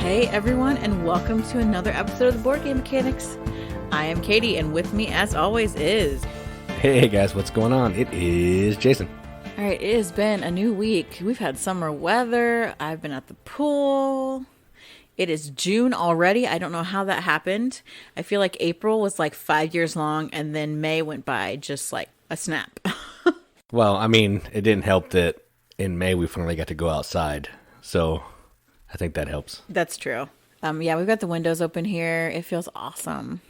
Hey everyone, and welcome to another episode of the Board Game Mechanics. I am Katie, and with me, as always, is... Hey guys, what's going on? It is Jason. Alright, it has been a new week. We've had summer weather. I've been at the pool. It is June already. I don't know how that happened. I feel like April was like 5 years long, and then May went by just like a snap. Well, I mean, it didn't help that in May we finally got to go outside, so I think that helps. That's true. Yeah, we've got the windows open here. It feels awesome.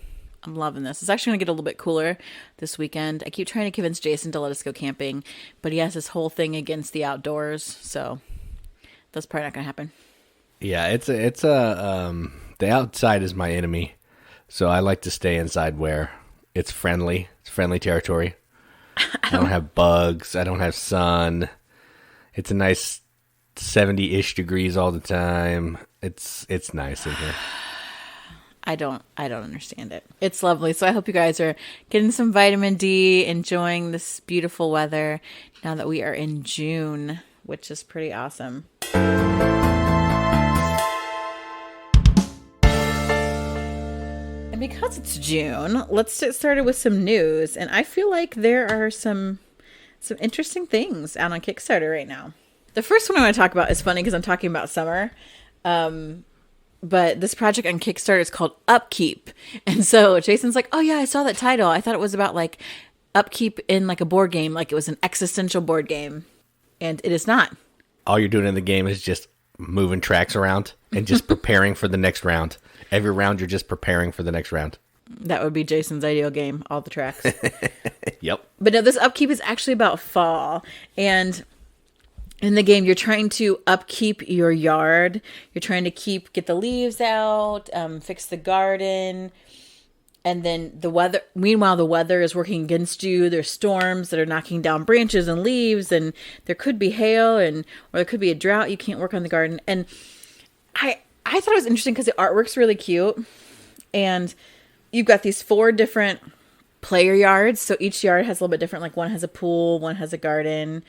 I'm loving this. It's actually going to get a little bit cooler this weekend. I keep trying to convince Jason to let us go camping, but he has this whole thing against the outdoors, so that's probably not going to happen. Yeah, the outside is my enemy, so I like to stay inside where it's friendly. It's friendly territory. I don't have bugs. I don't have sun. It's a nice 70-ish degrees all the time. It's nice in here. I don't understand it. It's lovely. So I hope you guys are getting some vitamin D, enjoying this beautiful weather now that we are in June, which is pretty awesome. And because it's June, let's get started with some news. And I feel like there are some interesting things out on Kickstarter right now. The first one I want to talk about is funny because I'm talking about summer. But this project on Kickstarter is called Upkeep. And so Jason's like, oh yeah, I saw that title. I thought it was about like upkeep in like a board game, like it was an existential board game. And it is not. All you're doing in the game is just moving tracks around and just preparing for the next round. Every round you're just preparing for the next round. That would be Jason's ideal game, all the tracks. Yep. But no, this Upkeep is actually about fall. And in the game, you're trying to upkeep your yard. You're trying to get the leaves out, fix the garden. And then meanwhile, the weather is working against you. There's storms that are knocking down branches and leaves, and there could be hail, or there could be a drought. You can't work on the garden. And I thought it was interesting because the artwork's really cute. And you've got these 4 different player yards. So each yard has a little bit different. Like one has a pool, one has a garden.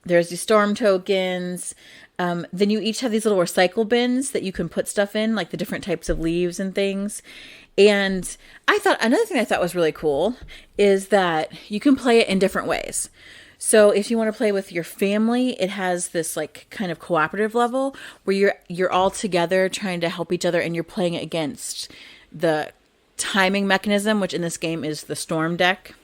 There's these storm tokens. Then you each have these little recycle bins that you can put stuff in, like the different types of leaves and things. And another thing I thought was really cool is that you can play it in different ways. So if you want to play with your family, it has this like kind of cooperative level where you're all together trying to help each other, and you're playing against the timing mechanism, which in this game is the storm deck.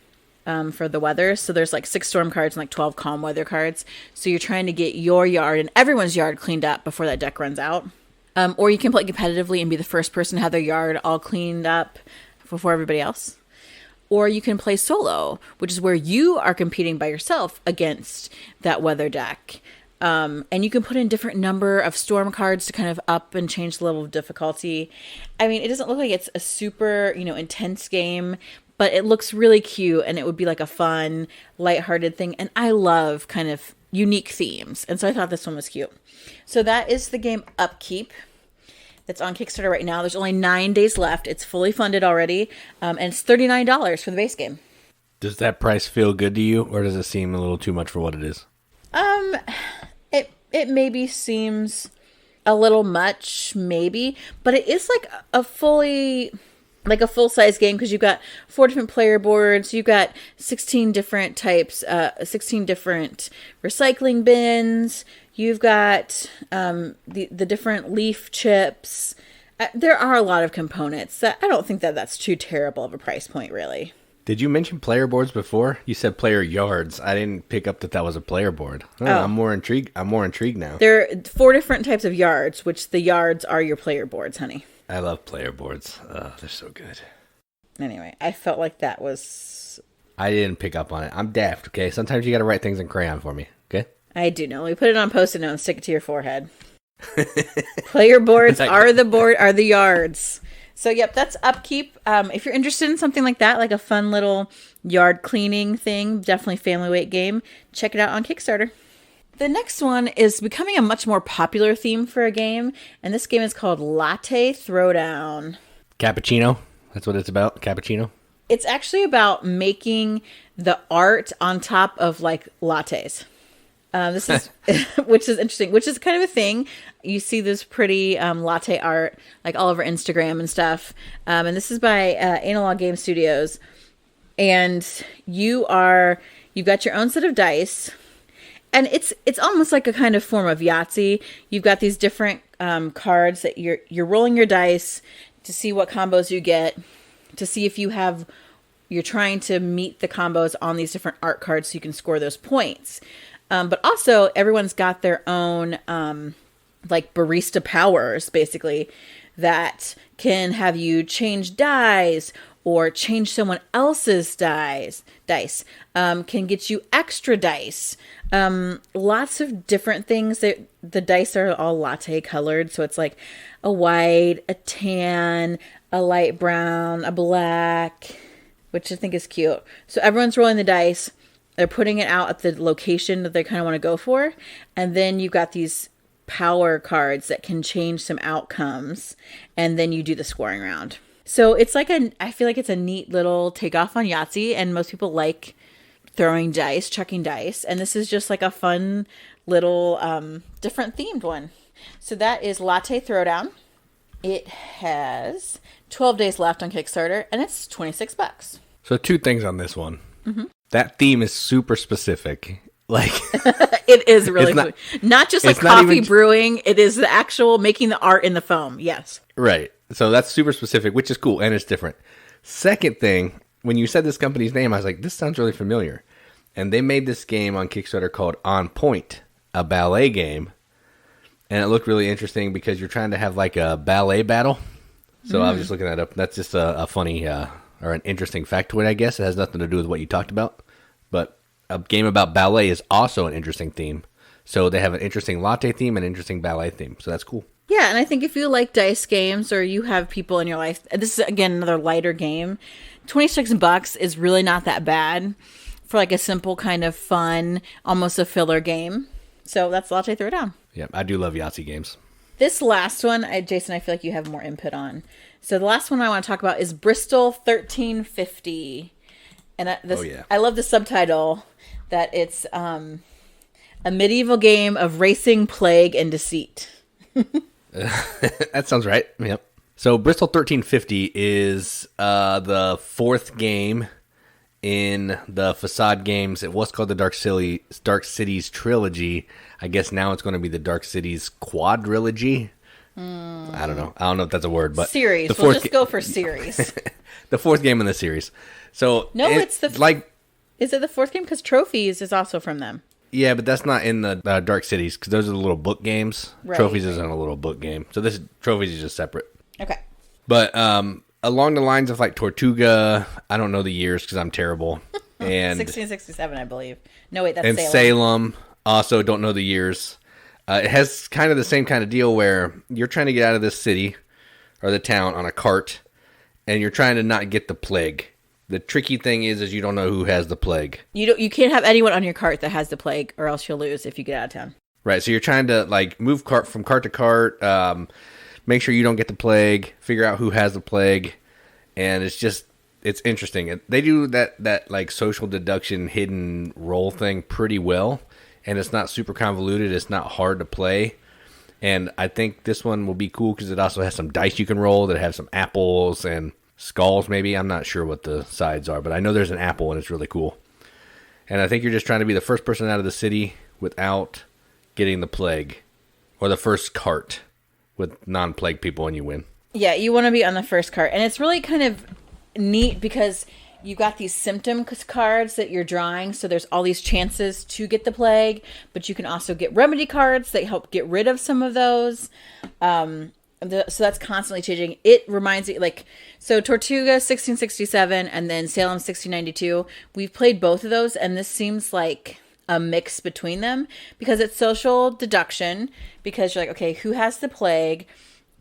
For the weather. So there's like 6 storm cards and like 12 calm weather cards. So you're trying to get your yard and everyone's yard cleaned up before that deck runs out. Or you can play competitively and be the first person to have their yard all cleaned up before everybody else. Or you can play solo, which is where you are competing by yourself against that weather deck. And you can put in different number of storm cards to kind of up and change the level of difficulty. I mean, it doesn't look like it's a super, intense game, but it looks really cute, and it would be like a fun, lighthearted thing. And I love kind of unique themes. And so I thought this one was cute. So that is the game Upkeep that's on Kickstarter right now. There's only 9 days left. It's fully funded already. And it's $39 for the base game. Does that price feel good to you, or does it seem a little too much for what it is? It maybe seems a little much, maybe. But it is like a full-size game because you've got 4 different player boards. You've got 16 different types, 16 different recycling bins. You've got the different leaf chips. There are a lot of components. I don't think that's too terrible of a price point, really. Did you mention player boards before? You said player yards. I didn't pick up that was a player board. Oh. I'm more intrigued now. There are 4 different types of yards, which the yards are your player boards, honey. I love player boards. Oh, they're so good. Anyway, I felt like that was... I didn't pick up on it. I'm daft, okay? Sometimes you gotta write things in crayon for me, okay? I do know. We put it on Post-it note and stick it to your forehead. Player boards are the yards. So, yep, that's Upkeep. If you're interested in something like that, like a fun little yard cleaning thing, definitely family weight game, check it out on Kickstarter. The next one is becoming a much more popular theme for a game, and this game is called Latte Throwdown. Cappuccino? That's what it's about? Cappuccino? It's actually about making the art on top of, like, lattes. This is, which is interesting, which is kind of a thing. You see this pretty latte art like all over Instagram and stuff. And this is by Analog Game Studios. And you've got your own set of dice. And it's almost like a kind of form of Yahtzee. You've got these different cards that you're rolling your dice to see what combos you get, to see if you're trying to meet the combos on these different art cards so you can score those points. But also, everyone's got their own, like, barista powers, basically, that can have you change dies or change someone else's dice, can get you extra dice. Lots of different things. The dice are all latte colored, so it's like a white, a tan, a light brown, a black, which I think is cute. So everyone's rolling the dice. They're putting it out at the location that they kind of want to go for. And then you've got these power cards that can change some outcomes. And then you do the scoring round. So it's like I feel like it's a neat little takeoff on Yahtzee. And most people like throwing dice, chucking dice. And this is just like a fun little different themed one. So that is Latte Throwdown. It has 12 days left on Kickstarter. And it's $26. So 2 things on this one. Mm-hmm. That theme is super specific. Like it is really cool. Not just like coffee brewing. It is the actual making the art in the foam. Yes. Right. So that's super specific, which is cool. And it's different. Second thing, when you said this company's name, I was like, this sounds really familiar. And they made this game on Kickstarter called On Point, a ballet game. And it looked really interesting because you're trying to have like a ballet battle. So I was just looking that up. That's just a funny or an interesting factoid, I guess. It has nothing to do with what you talked about. But a game about ballet is also an interesting theme. So they have an interesting latte theme and an interesting ballet theme. So that's cool. Yeah, and I think if you like dice games or you have people in your life, this is, again, another lighter game. $26 is really not that bad for like a simple kind of fun, almost a filler game. So that's Latte Throwdown. Yeah, I do love Yahtzee games. This last one, Jason, I feel like you have more input on. So the last one I want to talk about is Bristol 1350. And I love the subtitle that it's a medieval game of racing, plague, and deceit. That sounds right. Yep. So Bristol 1350 is the 4th game in the Facade games. It was called the Dark Cities Trilogy. I guess now it's going to be the Dark Cities Quadrilogy. I don't know. I don't know if that's a word, but series. We'll just go for series. The 4th game in the series. So no, it's the like. Is it the 4th game? Because Trophies is also from them. Yeah, but that's not in the Dark Cities because those are the little book games. Right. Trophies isn't a little book game, so this Trophies is just separate. Okay. But along the lines of like Tortuga, I don't know the years because I'm terrible. And 1667, I believe. No, wait, that's and Salem. Also, don't know the years. It has kind of the same kind of deal where you're trying to get out of this city or the town on a cart, and you're trying to not get the plague. The tricky thing is you don't know who has the plague. You can't have anyone on your cart that has the plague, or else you'll lose if you get out of town. Right. So you're trying to like move from cart to cart, make sure you don't get the plague, figure out who has the plague, and it's interesting. They do that like social deduction hidden role thing pretty well. And it's not super convoluted. It's not hard to play. And I think this one will be cool because it also has some dice you can roll that have some apples and skulls maybe. I'm not sure what the sides are, but I know there's an apple and it's really cool. And I think you're just trying to be the first person out of the city without getting the plague. Or the first cart with non-plague people and you win. Yeah, you want to be on the first cart. And it's really kind of neat because you got these symptom cards that you're drawing, so there's all these chances to get the plague, but you can also get remedy cards that help get rid of some of those. So that's constantly changing. It reminds me, like, so Tortuga 1667 and then Salem 1692. We've played both of those, and this seems like a mix between them because it's social deduction. Because you're like, okay, who has the plague?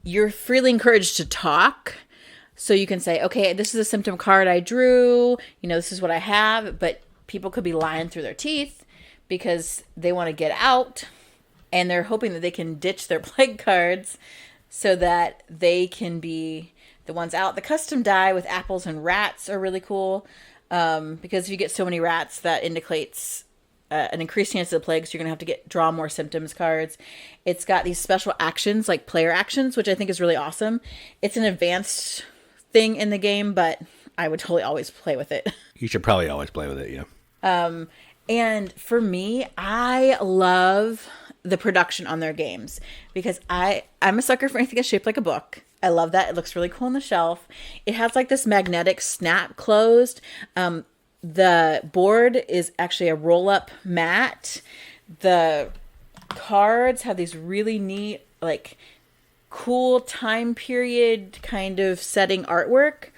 You're freely encouraged to talk. So you can say, okay, this is a symptom card I drew. You know, this is what I have. But people could be lying through their teeth because they want to get out. And they're hoping that they can ditch their plague cards so that they can be the ones out. The custom die with apples and rats are really cool. Because if you get so many rats, that indicates an increased chance of the plague, so you're going to have to draw more symptoms cards. It's got these special actions, like player actions, which I think is really awesome. It's an advanced thing in the game, but I would totally always play with it. You should probably always play with it, yeah. And for me, I love the production on their games because I'm a sucker for anything that's shaped like a book. I love that. It looks really cool on the shelf. It has like this magnetic snap closed. The board is actually a roll-up mat. The cards have these really neat, like, cool time period kind of setting artwork.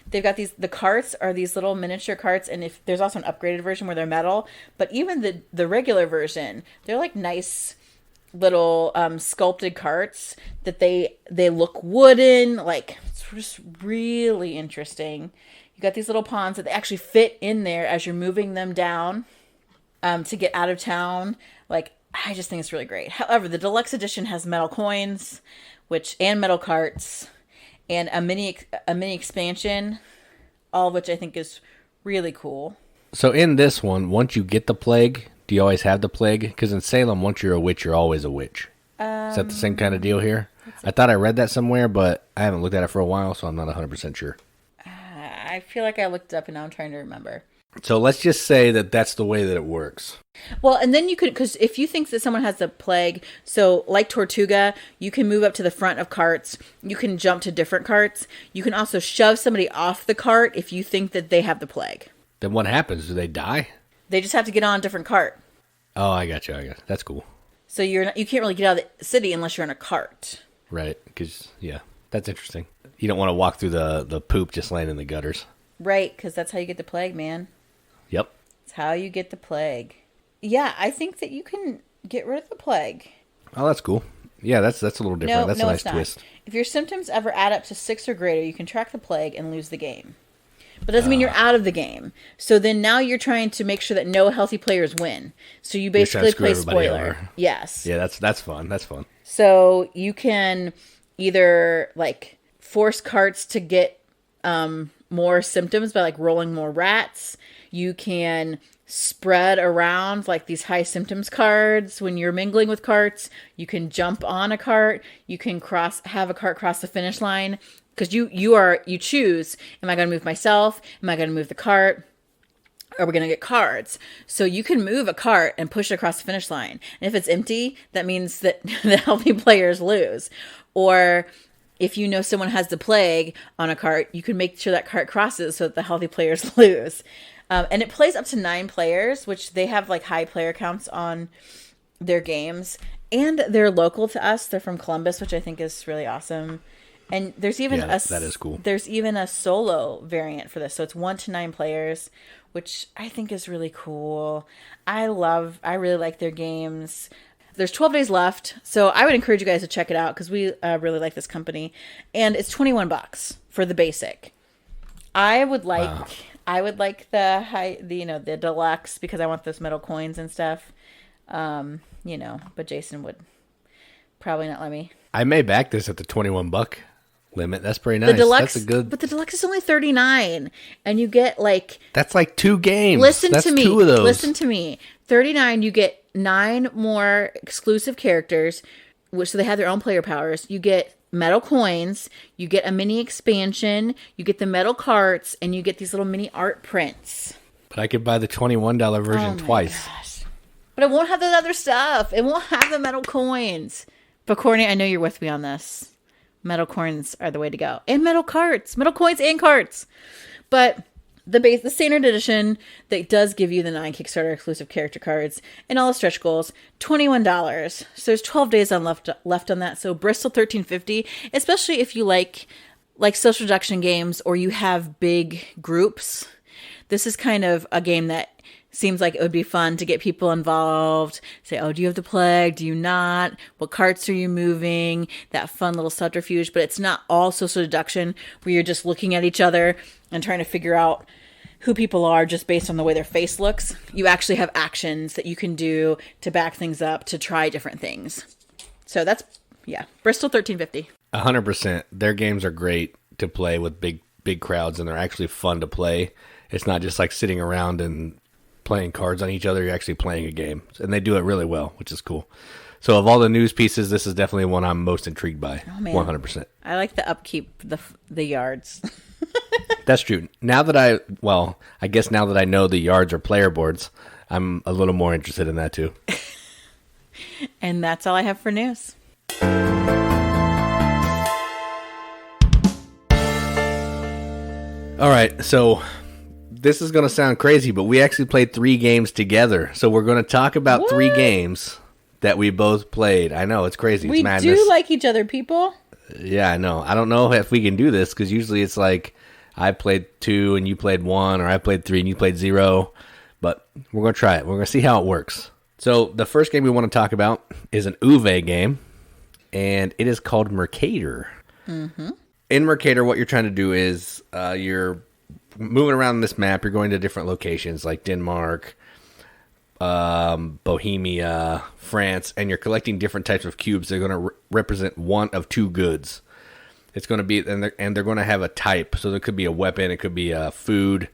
They've got the carts are these little miniature carts, and if there's also an upgraded version where they're metal, but even the regular version, they're like nice little sculpted carts that they look wooden, like it's just really interesting. You got these little pawns that they actually fit in there as you're moving them down to get out of town. Like, I just think it's really great. However, the deluxe edition has metal coins, and metal carts, and a mini expansion, all of which I think is really cool. So in this one, once you get the plague, do you always have the plague? Because in Salem, once you're a witch, you're always a witch. Is that the same kind of deal here? I thought I read that somewhere, but I haven't looked at it for a while, so I'm not 100% sure. I feel like I looked it up and now I'm trying to remember. So let's just say that that's the way that it works. Well, and then you could, because if you think that someone has the plague, so like Tortuga, you can move up to the front of carts. You can jump to different carts. You can also shove somebody off the cart if you think that they have the plague. Then what happens? Do they die? They just have to get on a different cart. Oh, I got you. That's cool. So you can't really get out of the city unless you're in a cart. Right, because, yeah, that's interesting. You don't want to walk through the poop just laying in the gutters. Right, because that's how you get the plague, man. Yep. It's how you get the plague. Yeah, I think that you can get rid of the plague. Oh, that's cool. Yeah, that's a little different. That's a nice twist. If your symptoms ever add up to 6 or greater, you can track the plague and lose the game. But it doesn't mean you're out of the game. So then now you're trying to make sure that no healthy players win. So you basically play spoiler. Over. Yes. Yeah, that's fun. That's fun. So you can either like force carts to get more symptoms by like rolling more rats. You can spread around like these high symptoms cards when you're mingling with carts. You can jump on a cart. You can have a cart cross the finish line. Because you choose, am I going to move myself? Am I going to move the cart? Are we going to get cards? So you can move a cart and push it across the finish line. And if it's empty, that means that the healthy players lose. Or if you know someone has the plague on a cart, you can make sure that cart crosses so that the healthy players lose. And it plays up to 9 players, which they have like high player counts on their games. And they're local to us. They're from Columbus, which I think is really awesome. And there's even that is cool. There's even a solo variant for this. So it's 1 to 9 players, which I think is really cool. I really like their games. There's 12 days left. So I would encourage you guys to check it out because we really like this company. And it's $21 for the basic. I would like the deluxe because I want those metal coins and stuff. But Jason would probably not let me. I may back this at the $21 limit. That's pretty nice. But the deluxe is only $39, and you get like that's like 2 games. Listen that's to me. 2 of those. Listen to me. $39, you get 9 more exclusive characters, so they have their own player powers. You get metal coins. You get a mini expansion. You get the metal carts, and you get these little mini art prints. But I could buy the $21 version twice. Gosh. But it won't have the other stuff. It won't have the metal coins. But Courtney, I know you're with me on this. Metal coins are the way to go. And metal carts. Metal coins and carts. But the standard edition that does give you the 9 Kickstarter exclusive character cards and all the stretch goals, $21. So there's 12 days left on that. So Bristol $13.50, especially if you like social deduction games or you have big groups. This is kind of a game that seems like it would be fun to get people involved. Say, oh, do you have the plague? Do you not? What carts are you moving? That fun little subterfuge. But it's not all social deduction where you're just looking at each other and trying to figure out who people are just based on the way their face looks. You actually have actions that you can do to back things up, to try different things. So that's, Bristol $13.50. 100%. Their games are great to play with big crowds, and they're actually fun to play. It's not just like sitting around and playing cards on each other. You're actually playing a game. And they do it really well, which is cool. So of all the news pieces, this is definitely one I'm most intrigued by. Oh, man. 100%. I like the upkeep, the yards. That's true. Now that I guess now that I know the yards are player boards, I'm a little more interested in that too. And that's all I have for news. All right, so this is going to sound crazy, but we actually played 3 games together. So we're going to talk about 3 games that we both played. I know, it's crazy. It's madness. We do like each other, people. Yeah, I know. I don't know if we can do this, because usually it's like I played 2 and you played 1, or I played 3 and you played 0. But we're going to try it. We're going to see how it works. So the first game we want to talk about is an Uwe game, and it is called Mercator. Mm-hmm. In Mercator, what you're trying to do is you're moving around this map. You're going to different locations like Denmark, Bohemia, France, and you're collecting different types of cubes. They're going to represent one of 2 goods. It's going to be, and they're going to have a type. So there could be a weapon, it could be a food,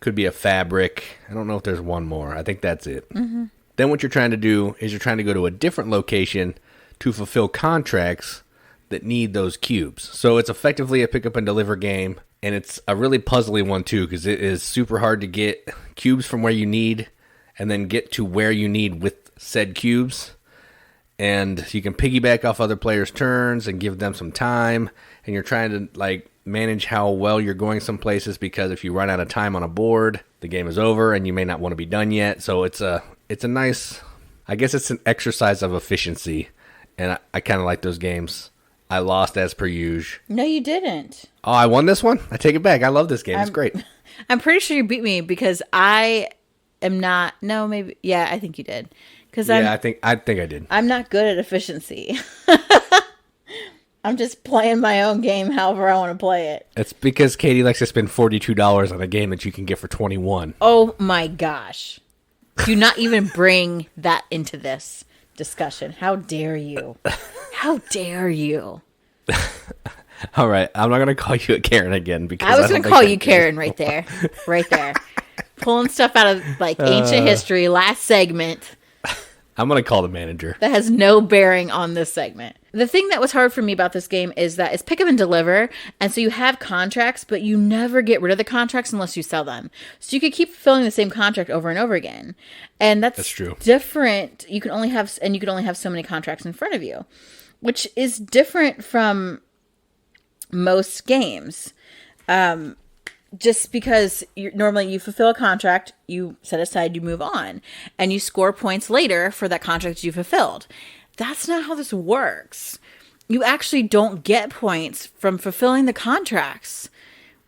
could be a fabric. I don't know if there's one more. I think that's it. Mm-hmm. Then what you're trying to do is you're trying to go to a different location to fulfill contracts that need those cubes. So it's effectively a pick up and deliver game, and it's a really puzzly one too, because it is super hard to get cubes from where you need and then get to where you need with said cubes. And you can piggyback off other players' turns and give them some time, and you're trying to like manage how well you're going some places, because if you run out of time on a board, the game is over and you may not want to be done yet. So it's a nice, I guess it's an exercise of efficiency, and I kind of like those games. I lost as per usual. No, you didn't. Oh, I won this one? I take it back. I love this game. It's great. I'm pretty sure you beat me, because I am not. No, maybe. Yeah, I think you did. I think I did. I'm not good at efficiency. I'm just playing my own game however I want to play it. It's because Katie likes to spend $42 on a game that you can get for $21. Oh my gosh. Do not even bring that into this discussion. How dare you? How dare you? All right, I'm not going to call you a Karen again, because I was going to call you Karen right there. Right there. Pulling stuff out of like ancient history, last segment. I'm going to call the manager. That has no bearing on this segment. The thing that was hard for me about this game is that it's pick up and deliver. And so you have contracts, but you never get rid of the contracts unless you sell them. So you could keep filling the same contract over and over again. And that's true. Different. You can only have so many contracts in front of you, which is different from most games. Just because normally you fulfill a contract, you set aside, you move on, and you score points later for that contract you fulfilled. That's not how this works. You actually don't get points from fulfilling the contracts,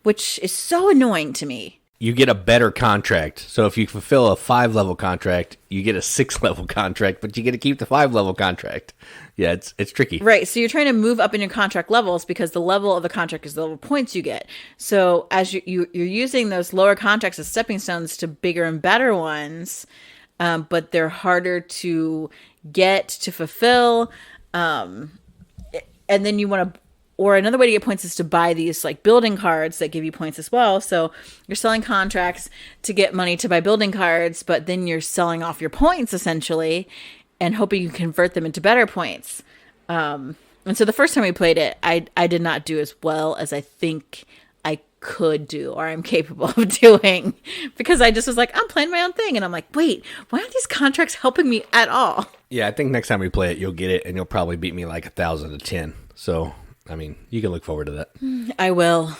which is so annoying to me. You get a better contract. So if you fulfill a 5-level contract, you get a 6-level contract, but you get to keep the 5-level contract. Yeah, it's tricky. Right. So you're trying to move up in your contract levels, because the level of the contract is the level of points you get. So as you're using those lower contracts as stepping stones to bigger and better ones, but they're harder to get to fulfill. And then you want to, or another way to get points is to buy these like building cards that give you points as well. So you're selling contracts to get money to buy building cards, but then you're selling off your points essentially and hoping you convert them into better points. And so the first time we played it, I did not do as well as I think I could do, or I'm capable of doing, because I just was like, I'm playing my own thing. And I'm like, wait, why aren't these contracts helping me at all? Yeah, I think next time we play it, you'll get it, and you'll probably beat me like 1,000 to 10. So, I mean, you can look forward to that. I will.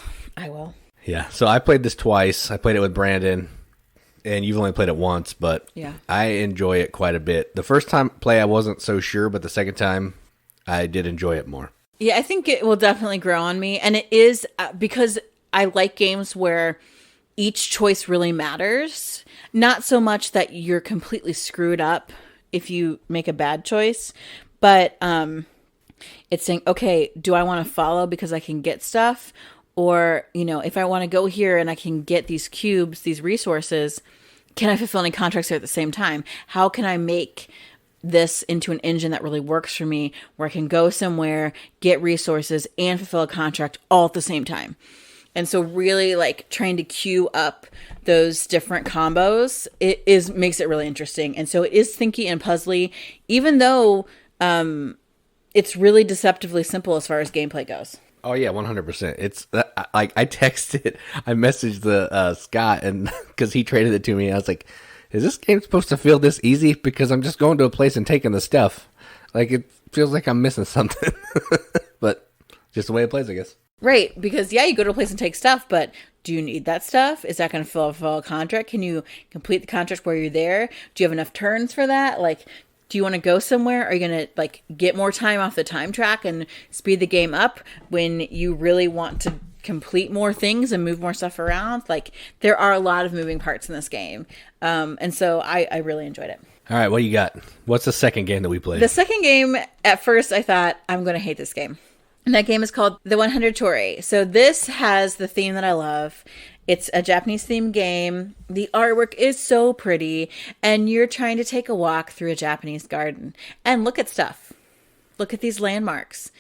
Yeah, so I played this twice. I played it with Brandon, and you've only played it once, but yeah, I enjoy it quite a bit. The first time play, I wasn't so sure, but the second time, I did enjoy it more. Yeah, I think it will definitely grow on me, and it is because I like games where each choice really matters. Not so much that you're completely screwed up if you make a bad choice, but it's saying, okay, do I want to follow because I can get stuff? Or, if I want to go here and I can get these cubes, these resources, can I fulfill any contracts there at the same time? How can I make this into an engine that really works for me, where I can go somewhere, get resources, and fulfill a contract all at the same time? And so really like trying to queue up those different combos, makes it really interesting. And so it is thinky and puzzly, even though it's really deceptively simple as far as gameplay goes. Oh yeah, 100%. It's like I messaged the Scott, and because he traded it to me, I was like, "Is this game supposed to feel this easy? Because I'm just going to a place and taking the stuff. Like it feels like I'm missing something." But just the way it plays, I guess. Right, because you go to a place and take stuff, but do you need that stuff? Is that going to fulfill a contract? Can you complete the contract while you're there? Do you have enough turns for that? Like, do you want to go somewhere? Are you going to like get more time off the time track and speed the game up when you really want to complete more things and move more stuff around? Like, there are a lot of moving parts in this game. And so I really enjoyed it. All right, what you got? What's the second game that we played? The second game, at first I thought, I'm going to hate this game. And that game is called the 100 Torii. So this has the theme that I love. It's a Japanese themed game. The artwork is so pretty. And you're trying to take a walk through a Japanese garden and look at stuff. Look at these landmarks.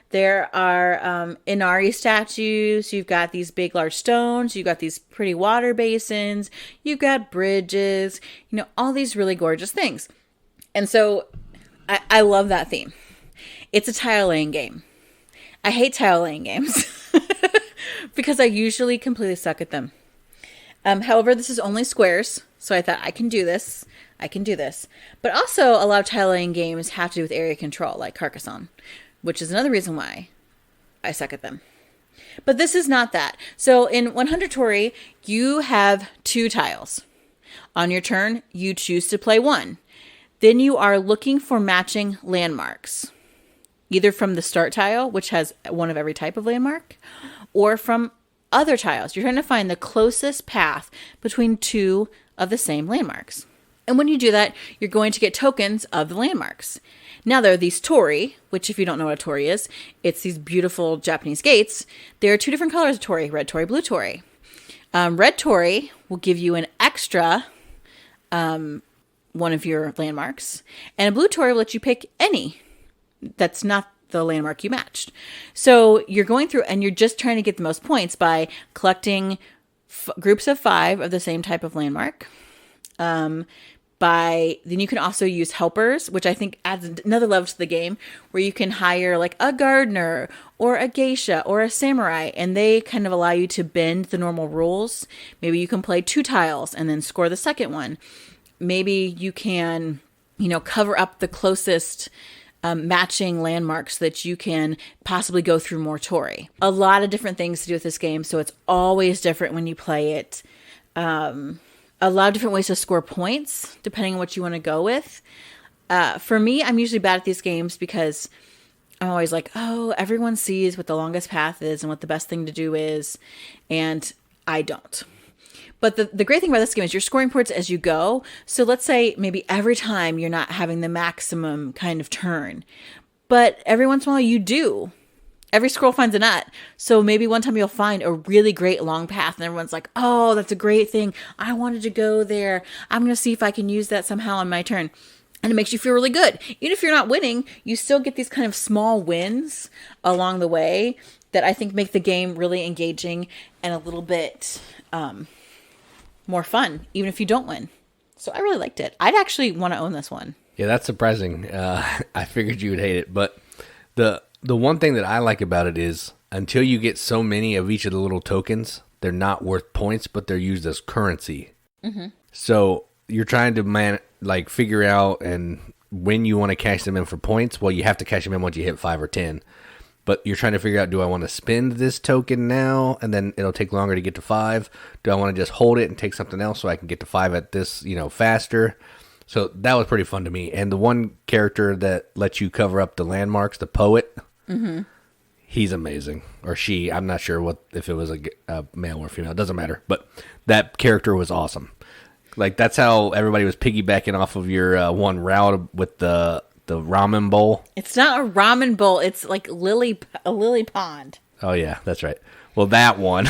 There are Inari statues. You've got these big, large stones. You've got these pretty water basins. You've got bridges. All these really gorgeous things. And so I love that theme. It's a tile laying game. I hate tile laying games because I usually completely suck at them. However, this is only squares, so I thought I can do this. But also, a lot of tile laying games have to do with area control, like Carcassonne, which is another reason why I suck at them. But this is not that. So in 100 Torii, you have 2 tiles. On your turn, you choose to play 1. Then you are looking for matching landmarks. Either from the start tile, which has one of every type of landmark, or from other tiles. You're trying to find the closest path between 2 of the same landmarks. And when you do that, you're going to get tokens of the landmarks. Now there are these Tori, which if you don't know what a Tori is, it's these beautiful Japanese gates. There are 2 different colors of Tori, red Tori, blue Tori. Red Tori will give you an extra one of your landmarks, and a blue Tori will let you pick any that's not the landmark you matched. So you're going through and you're just trying to get the most points by collecting groups of 5 of the same type of landmark. Then you can also use helpers, which I think adds another level to the game, where you can hire like a gardener or a geisha or a samurai, and they kind of allow you to bend the normal rules. Maybe you can play 2 tiles and then score the second one. Maybe you can, cover up the closest matching landmarks so that you can possibly go through more Tori. A lot of different things to do with this game, so it's always different when you play it. A lot of different ways to score points, depending on what you want to go with. For me, I'm usually bad at these games because I'm always like, oh, everyone sees what the longest path is and what the best thing to do is, and I don't. But the great thing about this game is you're scoring points as you go. So let's say maybe every time you're not having the maximum kind of turn. But every once in a while you do. Every squirrel finds a nut. So maybe one time you'll find a really great long path and everyone's like, oh, that's a great thing. I wanted to go there. I'm going to see if I can use that somehow on my turn. And it makes you feel really good. Even if you're not winning, you still get these kind of small wins along the way that I think make the game really engaging and a little bit more fun, even if you don't win. So I really liked it. I'd actually want to own this one. Yeah, that's surprising. I figured you would hate it, but the one thing that I like about it is until you get so many of each of the little tokens, they're not worth points, but they're used as currency. Mm-hmm. So you're trying to figure out and when you want to cash them in for points. Well, you have to cash them in once you hit 5 or 10. But you're trying to figure out, do I want to spend this token now, and then it'll take longer to get to 5? Do I want to just hold it and take something else so I can get to 5 at this, faster? So that was pretty fun to me. And the one character that lets you cover up the landmarks, the poet, he's amazing. Or she, I'm not sure if it was a male or female. It doesn't matter. But that character was awesome. Like, that's how everybody was piggybacking off of your one route with the ramen bowl. It's not a ramen bowl. It's like a lily pond. Oh yeah, that's right. Well, that one.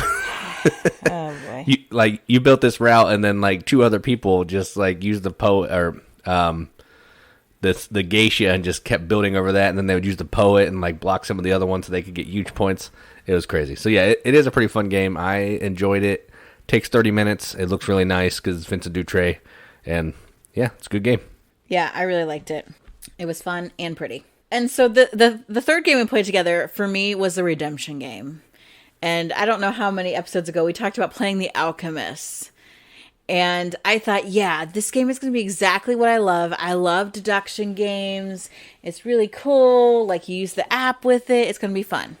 Oh boy. You built this route, and then 2 other people just used the the geisha and just kept building over that, and then they would use the poet and like block some of the other ones so they could get huge points. It was crazy. So yeah, it is a pretty fun game. I enjoyed it. Takes 30 minutes. It looks really nice because it's Vincent Dutray, and yeah, it's a good game. Yeah, I really liked it. It was fun and pretty. And so the third game we played together for me was the redemption game. And I don't know how many episodes ago we talked about playing the Alchemists. And I thought, yeah, this game is going to be exactly what I love. I love deduction games. It's really cool. Like, you use the app with it. It's going to be fun.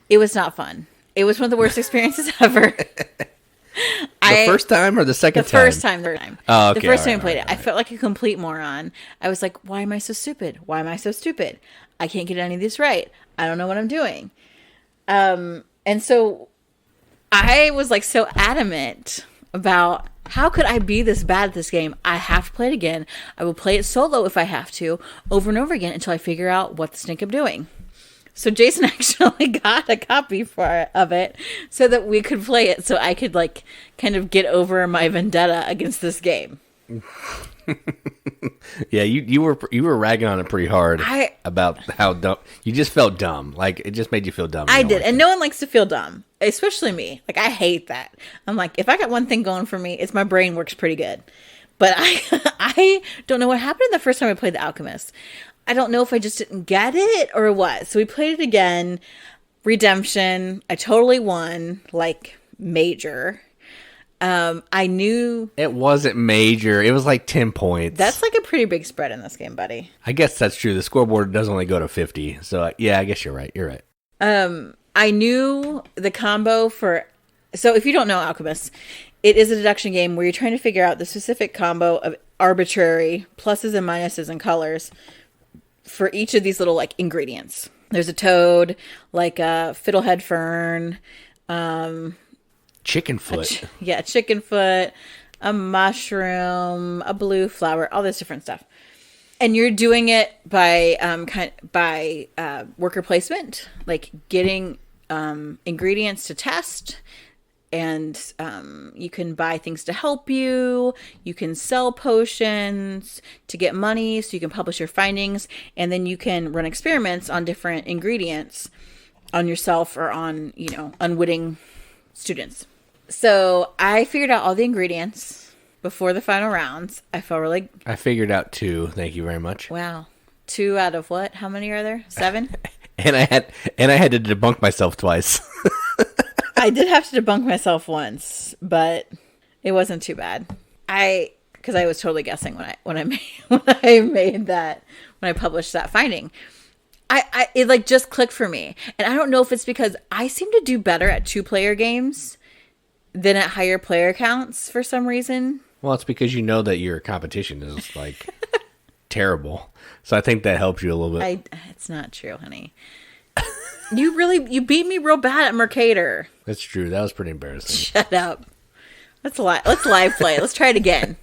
It was not fun. It was one of the worst experiences ever. The first time or the second time? The first time. Oh, okay. The first time I played it. I felt like a complete moron. I was like, why am I so stupid? Why am I so stupid? I can't get any of this right. I don't know what I'm doing. And so I was like so adamant about how could I be this bad at this game? I have to play it again. I will play it solo if I have to, over and over again until I figure out what the stink I'm doing. So Jason actually got a copy of it so that we could play it, so I could like kind of get over my vendetta against this game. Yeah, you were ragging on it pretty hard about how dumb you just felt dumb. Like, it just made you feel dumb. I did, and no one likes to feel dumb, especially me. Like, I hate that. I'm like, if I got one thing going for me, it's my brain works pretty good. But I don't know what happened the first time I played The Alchemist. I don't know if I just didn't get it or what. So we played it again. Redemption. I totally won, like, major. I knew it wasn't major. It was like 10 points. That's like a pretty big spread in this game, buddy. I guess that's true. The scoreboard does only go to 50. So yeah, I guess you're right. You're right. I knew the combo for. So if you don't know Alchemists, it is a deduction game where you're trying to figure out the specific combo of arbitrary pluses and minuses and colors for each of these little like ingredients. There's a toad, like a fiddlehead fern, chicken foot. Chicken foot, a mushroom, a blue flower, all this different stuff. And you're doing it by worker placement, like getting ingredients to test. And you can buy things to help you. You can sell potions to get money so you can publish your findings. And then you can run experiments on different ingredients on yourself or on, unwitting students. So I figured out all the ingredients before the final rounds. I figured out 2. Thank you very much. Wow. 2 out of what? How many are there? 7? and I had to debunk myself twice. I did have to debunk myself once, but it wasn't too bad. Because I was totally guessing when I published that finding. It like just clicked for me. And I don't know if it's because I seem to do better at 2-player games than at higher player counts for some reason. Well, it's because you know that your competition is like terrible. So I think that helps you a little bit. It's not true, honey. You beat me real bad at Mercator. That's true. That was pretty embarrassing. Shut up. Let's live play. Let's try it again.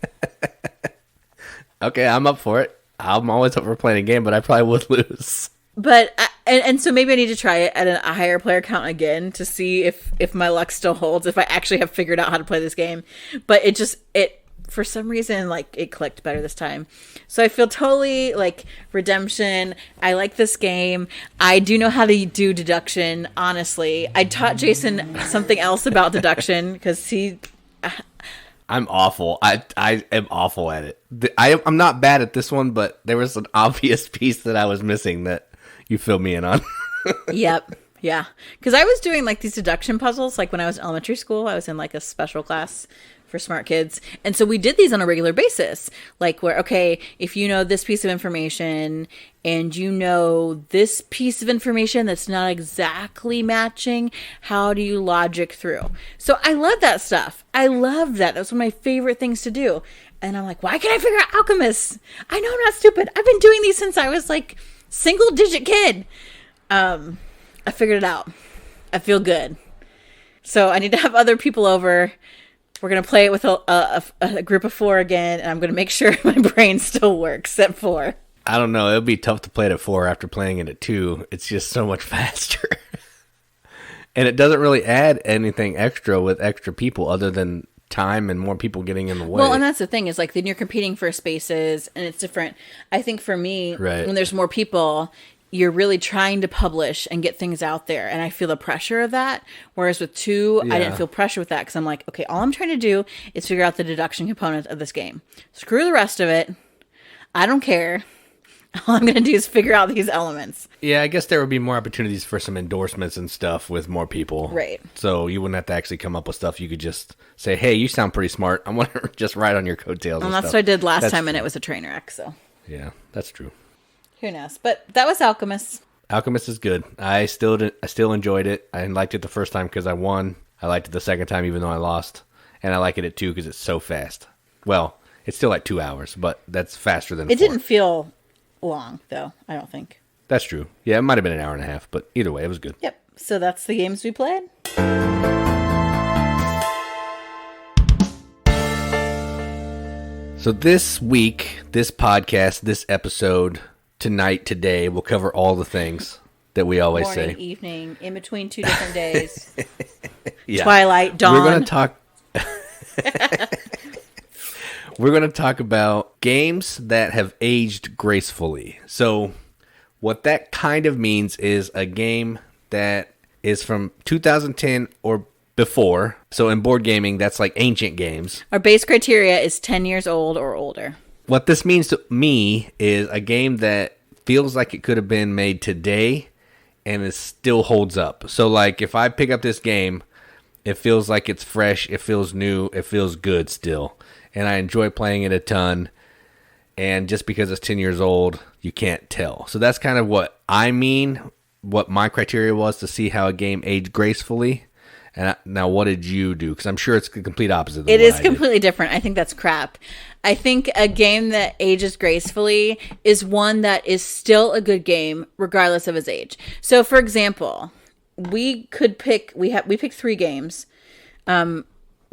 Okay, I'm up for it. I'm always up for playing a game, but I probably would lose. But and so maybe I need to try it at a higher player count again to see if my luck still holds, if I actually have figured out how to play this game. But it for some reason, like, it clicked better this time. So I feel totally like redemption. I like this game. I do know how to do deduction, honestly. I taught Jason something else about deduction because I'm awful. I am awful at it. I'm not bad at this one, but there was an obvious piece that I was missing that you filled me in on. Yep. Yeah. Because I was doing like these deduction puzzles. Like when I was in elementary school, I was in like a special class for smart kids. And so we did these on a regular basis. Like where, okay, if you know this piece of information and you know this piece of information that's not exactly matching, how do you logic through? So I love that stuff. I love that. That's one of my favorite things to do. And I'm like, why can't I figure out Alchemists? I know I'm not stupid. I've been doing these since I was like single digit kid. I figured it out. I feel good. So I need to have other people over. We're going to play it with a group of 4 again, and I'm going to make sure my brain still works at 4. I don't know. It'll be tough to play it at 4 after playing it at 2. It's just so much faster. And it doesn't really add anything extra with extra people other than time and more people getting in the way. Well, and that's the thing is like then you're competing for spaces and it's different. I think for me, when there's more people, you're really trying to publish and get things out there. And I feel the pressure of that. Whereas with two, I didn't feel pressure with that because I'm like, okay, all I'm trying to do is figure out the deduction component of this game. Screw the rest of it. I don't care. All I'm going to do is figure out these elements. Yeah, I guess there would be more opportunities for some endorsements and stuff with more people. Right. So you wouldn't have to actually come up with stuff. You could just say, hey, you sound pretty smart. I want to just ride on your coattails. And that's what I did last time, and it was a train wreck, so. Yeah, that's true. Who knows? But that was Alchemist. Alchemist is good. I still enjoyed it. I liked it the first time because I won. I liked it the second time even though I lost. And I like it too because it's so fast. Well, it's still like 2 hours, but that's faster than 4. It didn't feel long, though, I don't think. That's true. Yeah, it might have been an hour and a half, but either way, it was good. Yep. So that's the games we played. So this week, this podcast, this episode, tonight, today, we'll cover all the things that we always say. Morning, evening, in between 2 different days. Yeah. Twilight, dawn. We're going to talk... We're going to talk about games that have aged gracefully. So what that kind of means is a game that is from 2010 or before. So in board gaming, that's like ancient games. Our base criteria is 10 years old or older. What this means to me is a game that feels like it could have been made today and it still holds up. So like if I pick up this game, it feels like it's fresh, it feels new, it feels good still. And I enjoy playing it a ton. And just because it's 10 years old, you can't tell. So that's kind of what I mean, what my criteria was to see how a game aged gracefully. And now, what did you do? Because I'm sure it's the complete opposite. It is completely different. I think that's crap. I think a game that ages gracefully is one that is still a good game, regardless of its age. So, for example, we picked 3 games.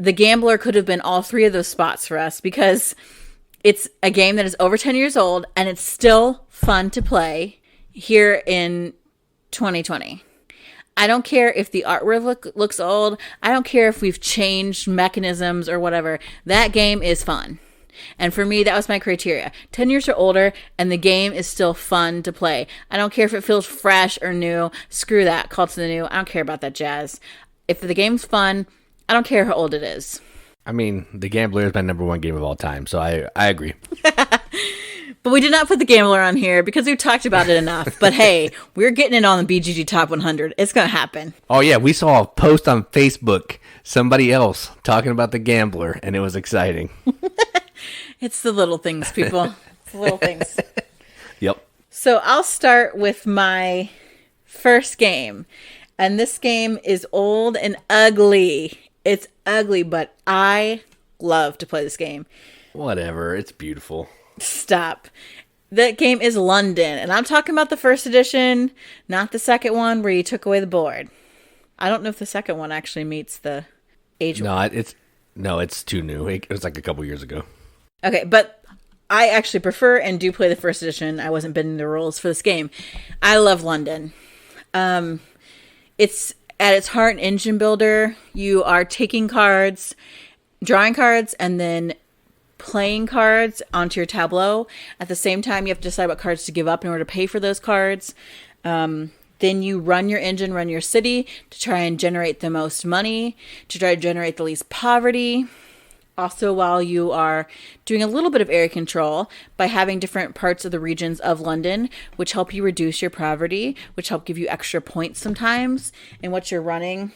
The Gambler could have been all 3 of those spots for us because it's a game that is over 10 years old and it's still fun to play here in 2020. I don't care if the artwork looks old. I don't care if we've changed mechanisms or whatever. That game is fun. And for me, that was my criteria. 10 years or older, and the game is still fun to play. I don't care if it feels fresh or new. Screw that. Call it to the new. I don't care about that jazz. If the game's fun, I don't care how old it is. I mean, The Gambler is my number 1 game of all time, so I agree. But we did not put The Gambler on here because we've talked about it enough. But hey, we're getting it on the BGG Top 100. It's going to happen. Oh, yeah. We saw a post on Facebook, somebody else talking about The Gambler, and it was exciting. It's the little things, people. It's the little things. Yep. So I'll start with my first game. And this game is old and ugly. It's ugly, but I love to play this game. Whatever. It's beautiful. Stop. That game is London. And I'm talking about the first edition, not the second one where you took away the board. I don't know if the second one actually meets the age. No, it's too new. It was like a couple years ago. Okay, but I actually prefer and do play the first edition. I wasn't bending the rules for this game. I love London. It's at its heart an engine builder. You are taking cards, drawing cards, and then playing cards onto your tableau. At the same time, you have to decide what cards to give up in order to pay for those cards. Then you run your engine, run your city to try and generate the most money, to try to generate the least poverty. Also, while you are doing a little bit of area control by having different parts of the regions of London, which help you reduce your poverty, which help give you extra points sometimes in what you're running.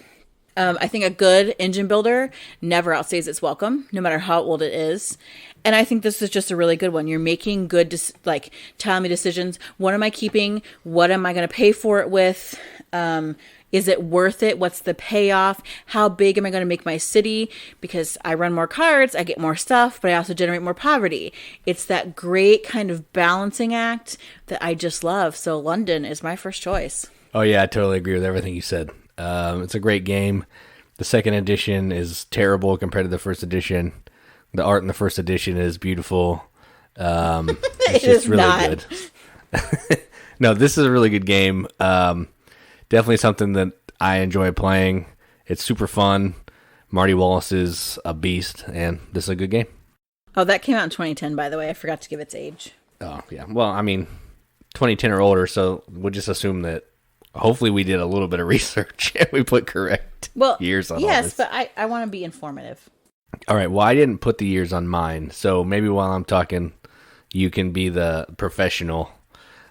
I think a good engine builder never outstays its welcome, no matter how old it is. And I think this is just a really good one. You're making good, timely decisions. What am I keeping? What am I going to pay for it with? Is it worth it? What's the payoff? How big am I going to make my city? Because I run more cards, I get more stuff, but I also generate more poverty. It's that great kind of balancing act that I just love. So London is my first choice. Oh, yeah, I totally agree with everything you said. It's a great game. The second edition is terrible compared to the first edition. The art in the first edition is beautiful. It's just really good. No, this is a really good game. Definitely something that I enjoy playing. It's super fun. Marty Wallace is a beast, and this is a good game. Oh, that came out in 2010, by the way. I forgot to give its age. Oh, yeah. Well, I mean, 2010 or older, so we'll just assume that hopefully we did a little bit of research and we put correct years on all this. Yes, but I want to be informative. All right, well, I didn't put the years on mine, so maybe while I'm talking, you can be the professional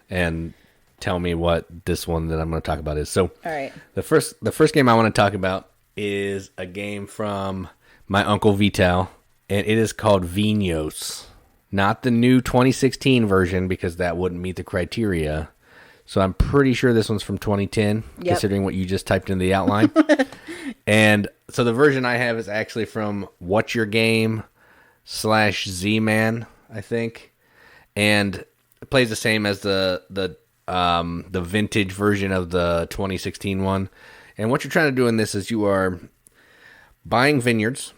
and tell me what this one that I'm going to talk about is. So, all right. The first game I want to talk about is a game from my Uncle Vital, and it is called Vinhos. Not the new 2016 version, because that wouldn't meet the criteria. So I'm pretty sure this one's from 2010, considering what you just typed in the outline. And so the version I have is actually from What's Your Game /Z-Man, I think. And it plays the same as the vintage version of the 2016 one. And what you're trying to do in this is you are buying vineyards.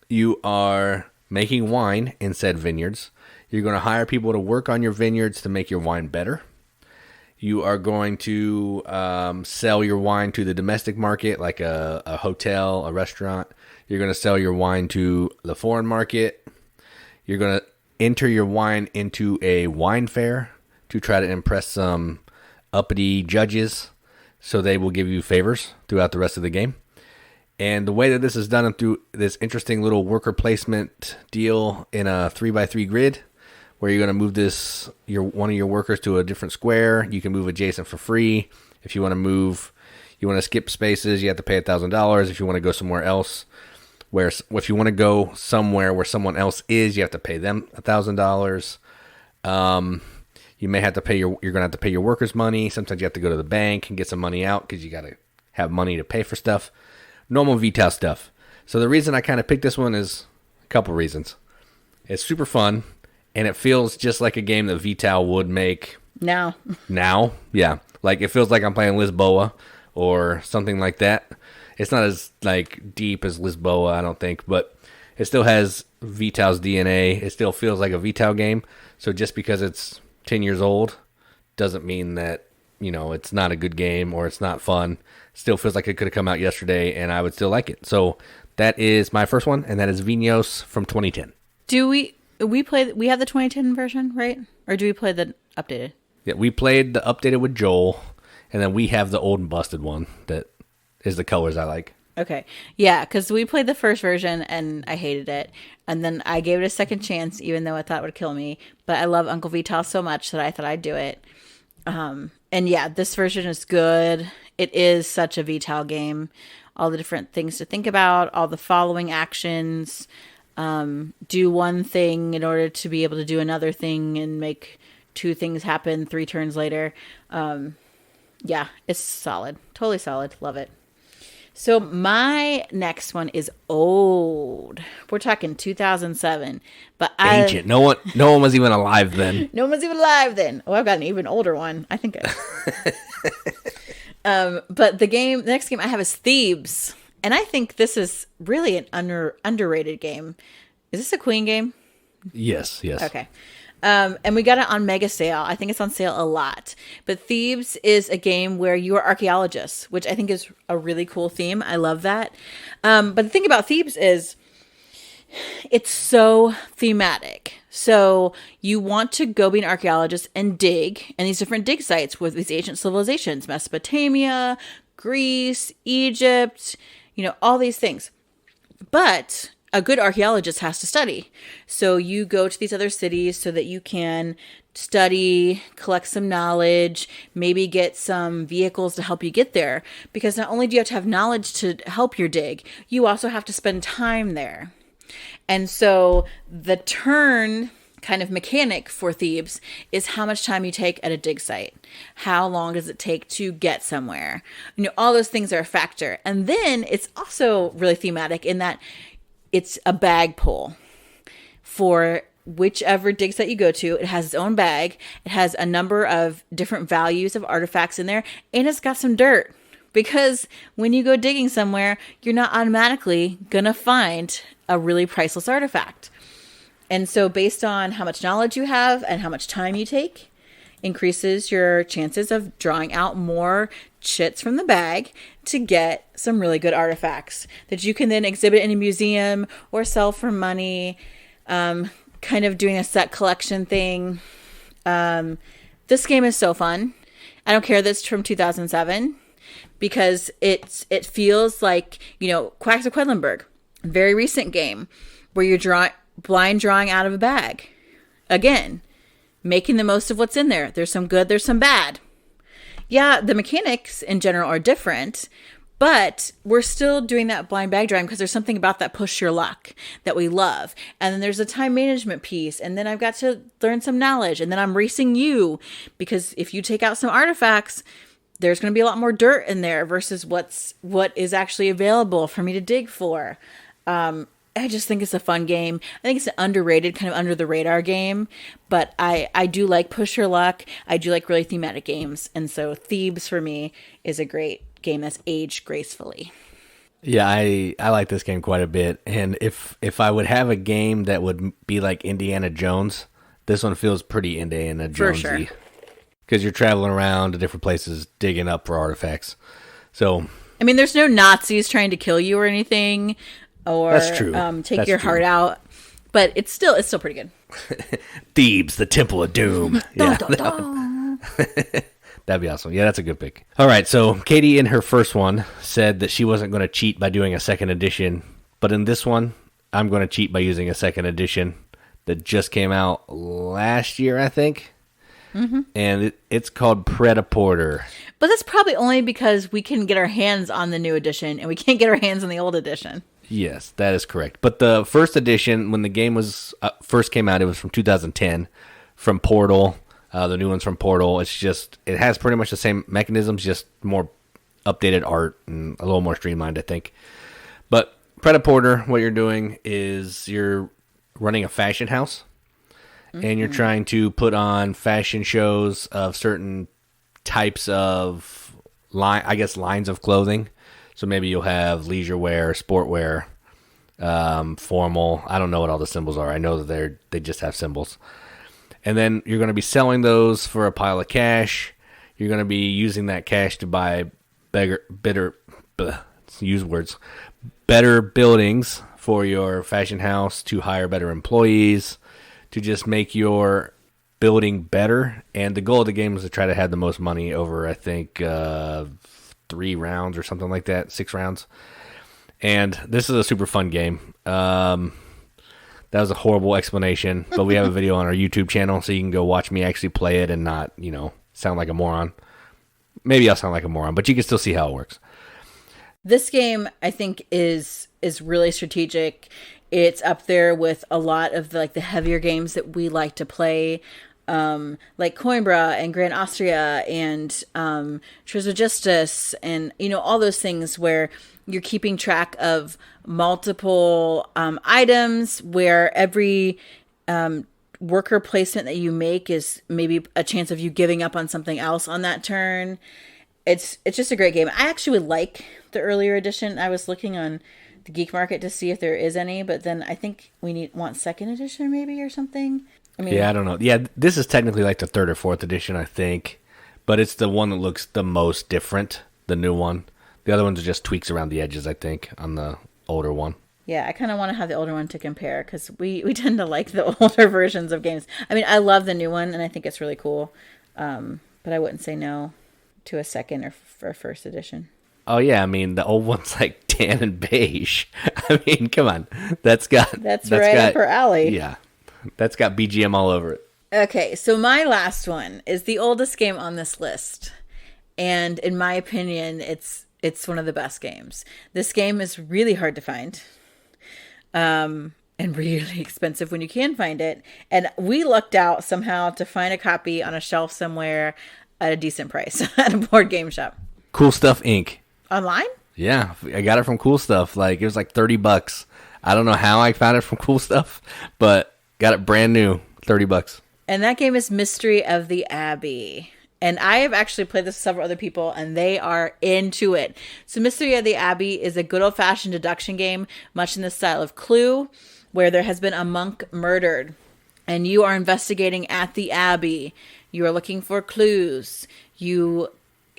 You are making wine in said vineyards. You're going to hire people to work on your vineyards to make your wine better. You are going to sell your wine to the domestic market, like a hotel, a restaurant. You're going to sell your wine to the foreign market. You're going to enter your wine into a wine fair to try to impress some uppity judges so they will give you favors throughout the rest of the game. And the way that this is done through this interesting little worker placement deal in a 3x3 grid, where you're going to move one of your workers to a different square. You can move adjacent for free. If you want to skip spaces, you have to pay $1,000. If you want to go somewhere else, if you want to go somewhere where someone else is, you have to pay them $1,000. You may have to pay you're going to have to pay your workers money. Sometimes you have to go to the bank and get some money out because you got to have money to pay for stuff. Normal Vital stuff. So the reason I kind of picked this one is a couple reasons. It's super fun, and it feels just like a game that Vital would make now. Yeah. Like, it feels like I'm playing Lisboa or something like that. It's not as, like, deep as Lisboa, I don't think, but it still has Vital's DNA. It still feels like a Vital game. So just because it's 10 years old doesn't mean that, it's not a good game or it's not fun. Still feels like it could have come out yesterday, and I would still like it. So that is my first one, and that is Vinhos from 2010. Do we have the 2010 version, right? Or do we play the updated? Yeah, we played the updated with Joel, and then we have the old and busted one that is the colors I like. Okay. Yeah, because we played the first version, and I hated it. And then I gave it a second chance, even though I thought it would kill me. But I love Uncle Vital so much that I thought I'd do it. And yeah, this version is good. It is such a Vital game. All the different things to think about, all the following actions, do one thing in order to be able to do another thing and make two things happen 3 turns later. Yeah, it's solid. Totally solid. Love it. So my next one is old. We're talking 2007, but ancient. No one was even alive then. No one was even alive then. Oh, I've got an even older one. I think. But the next game I have is Thebes, and I think this is really an underrated game. Is this a Queen game? Yes. Okay. And we got it on mega sale. I think it's on sale a lot. But Thebes is a game where you are archaeologists, which I think is a really cool theme. I love that. But the thing about Thebes is it's so thematic. So you want to go be an archaeologist and dig in these different dig sites with these ancient civilizations, Mesopotamia, Greece, Egypt, all these things. But a good archaeologist has to study. So you go to these other cities so that you can study, collect some knowledge, maybe get some vehicles to help you get there. Because not only do you have to have knowledge to help your dig, you also have to spend time there. And so the turn kind of mechanic for Thebes is how much time you take at a dig site. How long does it take to get somewhere? All those things are a factor. And then it's also really thematic in that it's a bag pull for whichever dig site you go to. It has its own bag. It has a number of different values of artifacts in there, and it's got some dirt. Because when you go digging somewhere, you're not automatically going to find a really priceless artifact. And so based on how much knowledge you have and how much time you take, increases your chances of drawing out more chits from the bag to get some really good artifacts that you can then exhibit in a museum or sell for money, kind of doing a set collection thing. This game is so fun. I don't care that it's from 2007 because it feels like, Quacks of Quedlinburg, very recent game where you're blind drawing out of a bag. Again, making the most of what's in there. There's some good, there's some bad. Yeah, the mechanics in general are different, but we're still doing that blind bag drawing because there's something about that push your luck that we love. And then there's a time management piece. And then I've got to learn some knowledge. And then I'm racing you because if you take out some artifacts, there's going to be a lot more dirt in there versus what is actually available for me to dig for. I just think it's a fun game. I think it's an underrated, kind of under the radar game, but I do like push your luck. I do like really thematic games. And so Thebes for me is a great game that's aged gracefully. Yeah, I like this game quite a bit. And if I would have a game that would be like Indiana Jones, this one feels pretty Indiana Jonesy. For sure. Because you're traveling around to different places digging up for artifacts. So I mean, there's no Nazis trying to kill you or anything. Or that's true. Take that's your true. heart out. But it's still pretty good. Thebes, the Temple of Doom. Yeah, that'd be awesome. Yeah, that's a good pick. All right, so Katie in her first one said that she wasn't going to cheat by doing a second edition. But in this one, I'm going to cheat by using a second edition that just came out last year, I think. Mm-hmm. And it's called Pret-A-Porter. But that's probably only because we can get our hands on the new edition and we can't get our hands on the old edition. Yes, that is correct. But the first edition, when the game was first came out, it was from 2010, from Portal. The new one's from Portal. It has pretty much the same mechanisms, just more updated art and a little more streamlined, I think. But Pret-A-Porter, what you're doing is you're running a fashion house, and you're trying to put on fashion shows of certain types of lines of clothing. So maybe you'll have leisure wear, sport wear, formal. I don't know what all the symbols are. I know that they just have symbols. And then you're going to be selling those for a pile of cash. You're going to be using that cash to buy better buildings for your fashion house, to hire better employees, to just make your building better. And the goal of the game is to try to have the most money over, I think, 3 rounds or something like that, 6 rounds. And this is a super fun game. That was a horrible explanation, but we have a video on our YouTube channel, so you can go watch me actually play it and not, sound like a moron. Maybe I'll sound like a moron, but you can still see how it works. This game, I think, is really strategic. It's up there with a lot of the heavier games that we like to play. Like Coimbra and Grand Austria and Trismegistus and all those things where you're keeping track of multiple items, where every worker placement that you make is maybe a chance of you giving up on something else on that turn. It's just a great game. I actually would like the earlier edition. I was looking on the Geek Market to see if there is any, but then I think we want second edition maybe or something. I mean, yeah, I don't know. Yeah, this is technically like the 3rd or 4th edition, I think, but it's the one that looks the most different, the new one. The other ones are just tweaks around the edges, I think, on the older one. Yeah, I kind of want to have the older one to compare because we tend to like the older versions of games. I mean, I love the new one, and I think it's really cool, but I wouldn't say no to a second or first edition. Oh, yeah, I mean, the old one's like tan and beige. I mean, come on. That's right up her alley. Yeah. That's got BGM all over it. Okay, so my last one is the oldest game on this list. And in my opinion, it's one of the best games. This game is really hard to find. And really expensive when you can find it. And we lucked out somehow to find a copy on a shelf somewhere at a decent price at a board game shop. Cool Stuff Inc. Online? Yeah, I got it from Cool Stuff. It was like $30. I don't know how I found it from Cool Stuff, but got it brand new, $30. And that game is Mystery of the Abbey. And I have actually played this with several other people, and they are into it. So Mystery of the Abbey is a good old-fashioned deduction game, much in the style of Clue, where there has been a monk murdered, and you are investigating at the Abbey. You are looking for clues. You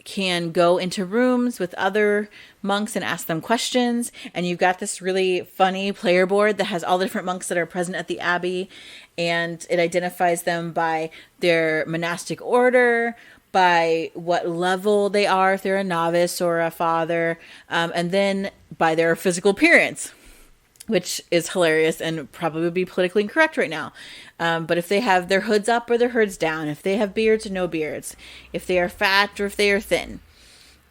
can go into rooms with other monks and ask them questions. And you've got this really funny player board that has all the different monks that are present at the Abbey. And it identifies them by their monastic order, by what level they are, if they're a novice or a father, and then by their physical appearance, which is hilarious and probably would be politically incorrect right now. But if they have their hoods up or their hoods down, if they have beards or no beards, if they are fat or if they are thin.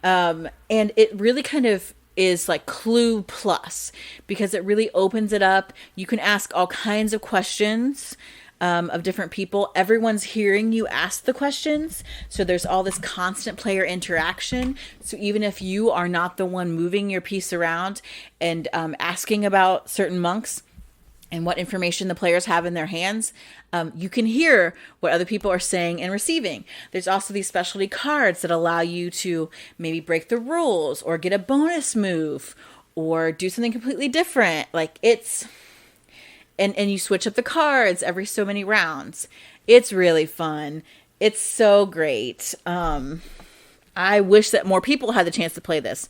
And it really kind of is like Clue Plus, because it really opens it up. You can ask all kinds of questions of different people. Everyone's hearing you ask the questions. So there's all this constant player interaction. So even if you are not the one moving your piece around and asking about certain monks and what information the players have in their hands, you can hear what other people are saying and receiving. There's also these specialty cards that allow you to maybe break the rules or get a bonus move or do something completely different. Like it's... And you switch up the cards every so many rounds. It's really fun. It's so great. I wish that more people had the chance to play this,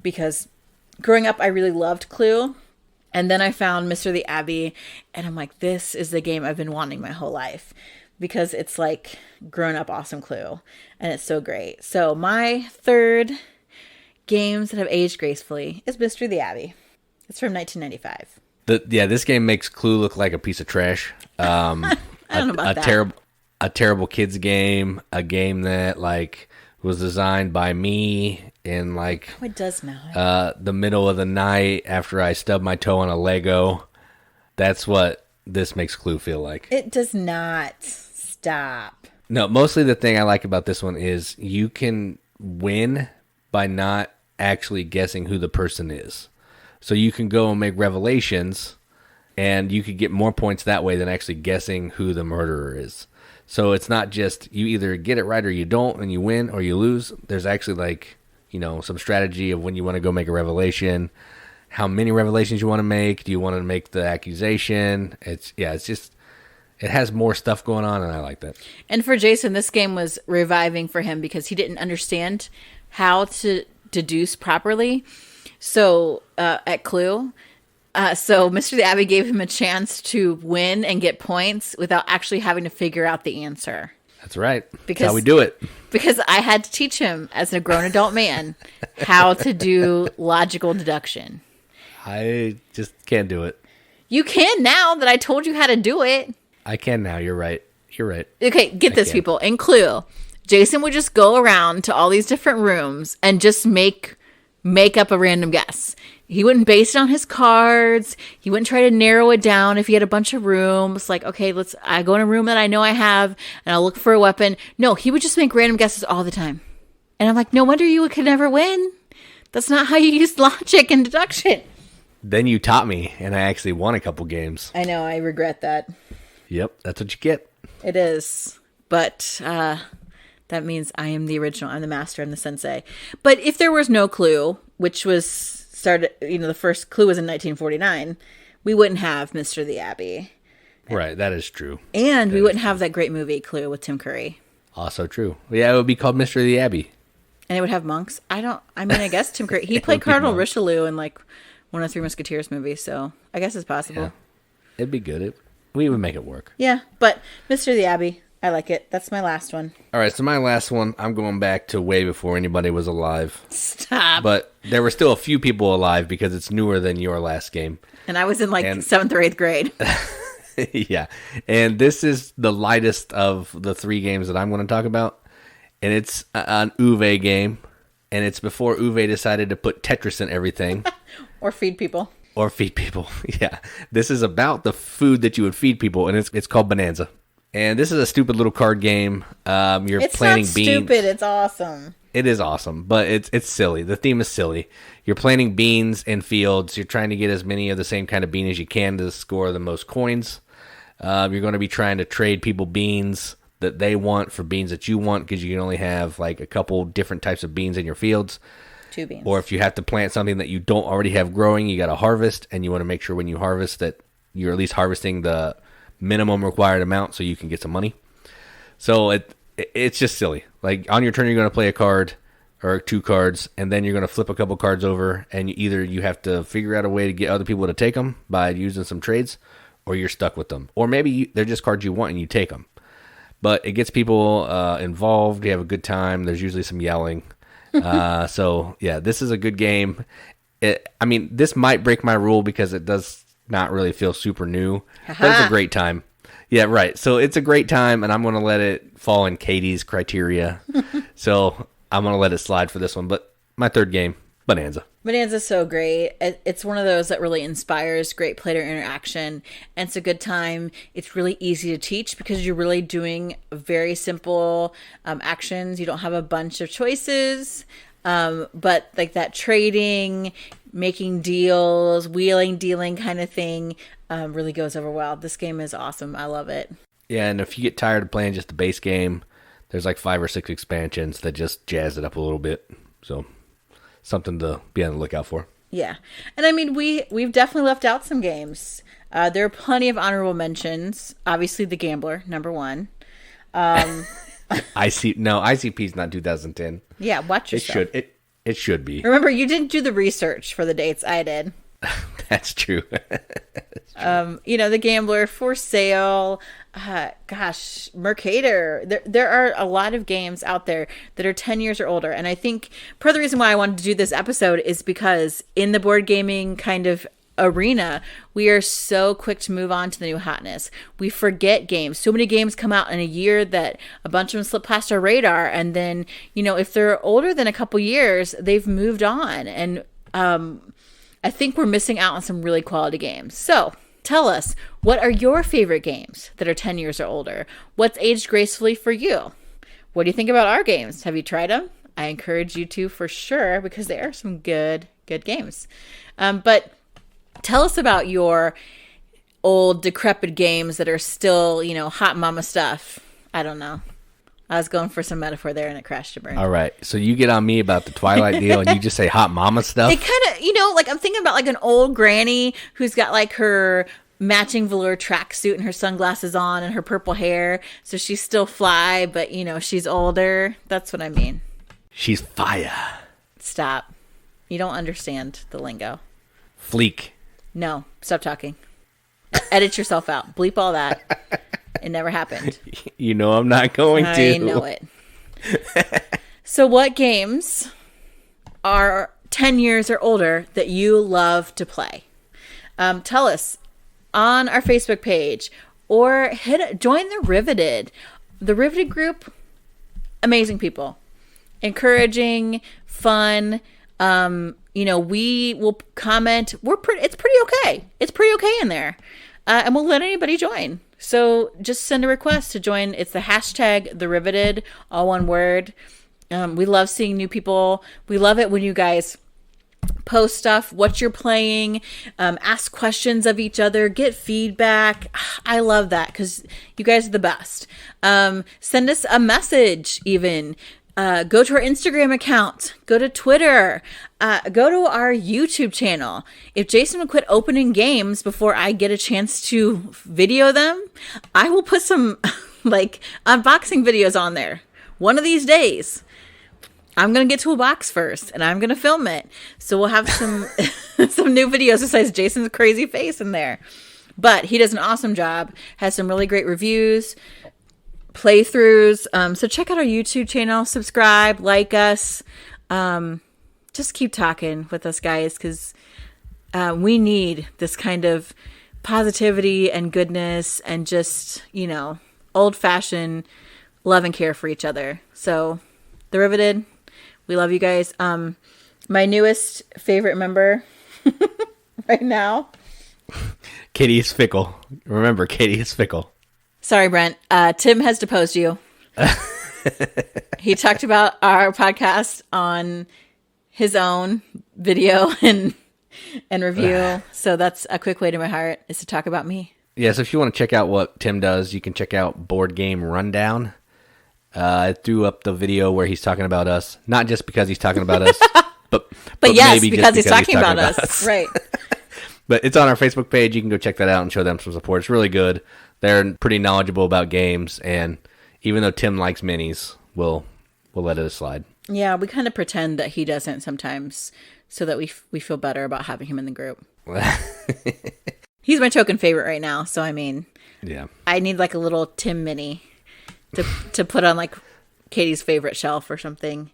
because growing up, I really loved Clue. And then I found Mr. the Abbey, and I'm like, this is the game I've been wanting my whole life, because it's like grown up awesome Clue, and it's so great. So my third games that have aged gracefully is Mr. the Abbey. It's from 1995. This game makes Clue look like a piece of trash. I don't know about that. A terrible kids game, a game that like was designed by me in like it does smell. The middle of the night after I stubbed my toe on a Lego. That's what this makes Clue feel like. It does not. Stop. No, mostly the thing I like about this one is you can win by not actually guessing who the person is. So you can go and make revelations, and you could get more points that way than actually guessing who the murderer is. So it's not just you either get it right or you don't, and you win or you lose. There's actually like, some strategy of when you want to go make a revelation, how many revelations you want to make. Do you want to make the accusation? It has more stuff going on, and I like that. And for Jason, this game was reviving for him because he didn't understand how to deduce properly. So at Clue, so Mr. the Abbey gave him a chance to win and get points without actually having to figure out the answer. That's right. That's how we do it. Because I had to teach him as a grown adult man how to do logical deduction. I just can't do it. You can now that I told you how to do it. I can now. You're right. Okay, get this, people. In Clue, Jason would just go around to all these different rooms and just make up a random guess. He wouldn't base it on his cards. He wouldn't try to narrow it down if he had a bunch of rooms. Like, okay, I go in a room that I know I have, and I'll look for a weapon. No, he would just make random guesses all the time. And I'm like, no wonder you could never win. That's not how you use logic and deduction. Then you taught me, and I actually won a couple games. I know, I regret that. Yep, that's what you get. It is. But that means I am the original. I'm the master. I'm the sensei. But if there was no Clue, which was started, the first Clue was in 1949, we wouldn't have Mr. the Abbey. Right, that is true. And we wouldn't have that great movie, Clue, with Tim Curry. Also true. Yeah, it would be called Mr. the Abbey. And it would have monks. I guess Tim Curry, he played Cardinal Richelieu in like one of the Three Musketeers movies, so I guess it's possible. Yeah. It'd be good. We would make it work. Yeah, but Mr. the Abbey, I like it. That's my last one. All right, so my last one, I'm going back to way before anybody was alive. Stop. But there were still a few people alive because it's newer than your last game. And I was in 7th or 8th grade. Yeah. And this is the lightest of the three games that I'm going to talk about. And it's an Uwe game. And it's before Uwe decided to put Tetris in everything. Or feed people. Yeah. This is about the food that you would feed people. And it's called Bonanza. And this is a stupid little card game. It's planting beans. It's not stupid. It's awesome. It is awesome, but it's silly. The theme is silly. You're planting beans in fields. You're trying to get as many of the same kind of bean as you can to score the most coins. You're going to be trying to trade people beans that they want for beans that you want, because you can only have like a couple different types of beans in your fields. 2 beans. Or if you have to plant something that you don't already have growing, you got to harvest, and you want to make sure when you harvest that you're at least harvesting the minimum required amount so you can get some money. So it's just silly. Like on your turn, you're going to play a card. or 2 cards, and then you're going to flip a couple cards over, and you have to figure out a way to get other people to take them by using some trades, or you're stuck with them. Or maybe they're just cards you want and you take them. But it gets people involved. You have a good time. There's usually some yelling. So, yeah, this is a good game. This might break my rule because it does not really feel super new. But it's a great time. Yeah, right. So it's a great time, and I'm going to let it fall in Katie's criteria. So I'm going to let it slide for this one. But my third game, Bonanza. Bonanza's so great. It's one of those that really inspires great player interaction, and it's a good time. It's really easy to teach because you're really doing very simple actions. You don't have a bunch of choices, but like that trading, making deals, wheeling, dealing kind of thing really goes over well. This game is awesome. I love it. Yeah, and if you get tired of playing just the base game, there's like 5 or 6 expansions that just jazz it up a little bit. So something to be on the lookout for. Yeah. And I mean, we've definitely left out some games. There are plenty of honorable mentions. Obviously, The Gambler, number 1. ICP's not 2010. Yeah, watch yourself. It should be. Remember, you didn't do the research for the dates. I did. That's true. The Gambler, For Sale, Mercator. There are a lot of games out there that are 10 years or older. And I think part of the reason why I wanted to do this episode is because in the board gaming kind of arena, we are so quick to move on to the new hotness. We forget games. So many games come out in a year that a bunch of them slip past our radar. And then, if they're older than a couple years, they've moved on. And I think we're missing out on some really quality games. So tell us, what are your favorite games that are 10 years or older? What's aged gracefully for you? What do you think about our games? Have you tried them? I encourage you to for sure, because they are some good games. But tell us about your old decrepit games that are still, hot mama stuff. I don't know. I was going for some metaphor there and it crashed and burned. All right. So you get on me about the Twilight deal and you just say hot mama stuff? It kind of, I'm thinking about like an old granny who's got like her matching velour tracksuit and her sunglasses on and her purple hair. So she's still fly, but, she's older. That's what I mean. She's fire. Stop. You don't understand the lingo. Fleek. No. Stop talking. Edit yourself out. Bleep all that. It never happened. I'm not going to. I know it. So what games are 10 years or older that you love to play? Tell us on our Facebook page or join the Riveted. The Riveted group, amazing people. Encouraging, fun. We will comment. It's pretty okay. It's pretty okay in there. And we'll let anybody join. So just send a request to join. It's the hashtag The Riveted, all one word. We love seeing new people. We love it when you guys post stuff, what you're playing, ask questions of each other, get feedback. I love that because you guys are the best. Send us a message even. Go to our Instagram account, go to Twitter, go to our YouTube channel. If Jason would quit opening games before I get a chance to video them, I will put some unboxing videos on there. One of these days, I'm going to get to a box first and I'm going to film it. So we'll have some new videos besides Jason's crazy face in there. But he does an awesome job, has some really great reviews, playthroughs. So check out our YouTube channel, subscribe, like us. Just keep talking with us, guys, because we need this kind of positivity and goodness and just, old-fashioned love and care for each other. So the Riveted, we love you guys. My newest favorite member right now. Katie is fickle. Remember, Katie is fickle. Sorry, Brent. Tim has deposed you. He talked about our podcast on his own video and review. So that's a quick way to my heart, is to talk about me. Yeah, so if you want to check out what Tim does, you can check out Board Game Rundown. I threw up the video where he's talking about us. Not just because he's talking about us, but yes, maybe because just he's talking about us. Right. But it's on our Facebook page. You can go check that out and show them some support. It's really good. They're pretty knowledgeable about games, and even though Tim likes minis, we'll let it slide. Yeah, we kind of pretend that he doesn't sometimes so that we feel better about having him in the group. He's my token favorite right now, so I mean, yeah. I need like a little Tim mini to put on like Katie's favorite shelf or something.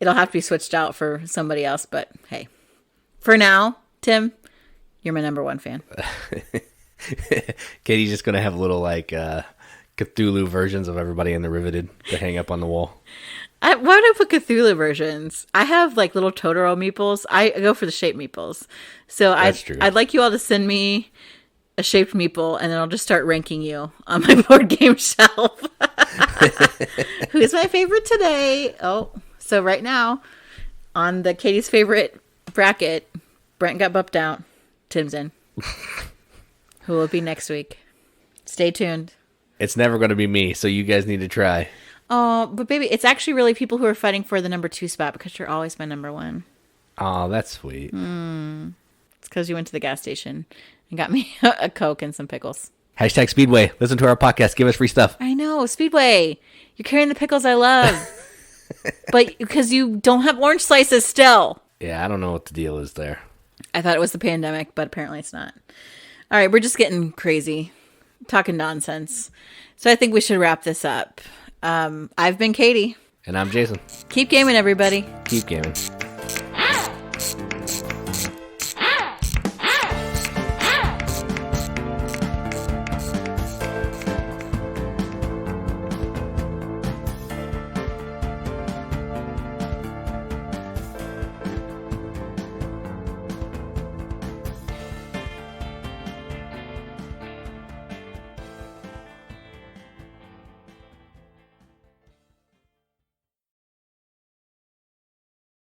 It'll have to be switched out for somebody else, but hey. For now, Tim, you're my number one fan. Katie's just going to have little like Cthulhu versions of everybody in the Riveted to hang up on the wall. Why would I put Cthulhu versions? I have like little Totoro meeples. I go for the shaped meeples. So I'd like you all to send me a shaped meeple, and then I'll just start ranking you on my board game shelf. Who's my favorite today? Oh, so right now on the Katie's favorite bracket, Brent got bumped out. Tim's in. Who will it be next week? Stay tuned. It's never going to be me, so you guys need to try. Oh, but baby, it's actually really people who are fighting for the number 2 spot because you're always my number 1. Oh, that's sweet. It's because you went to the gas station and got me a Coke and some pickles. Hashtag Speedway. Listen to our podcast. Give us free stuff. I know. Speedway. You're carrying the pickles I love. But because you don't have orange slices still. Yeah, I don't know what the deal is there. I thought it was the pandemic, but apparently it's not. All right, we're just getting crazy. Talking nonsense. So I think we should wrap this up. I've been Katie. And I'm Jason. Keep gaming, everybody. Keep gaming.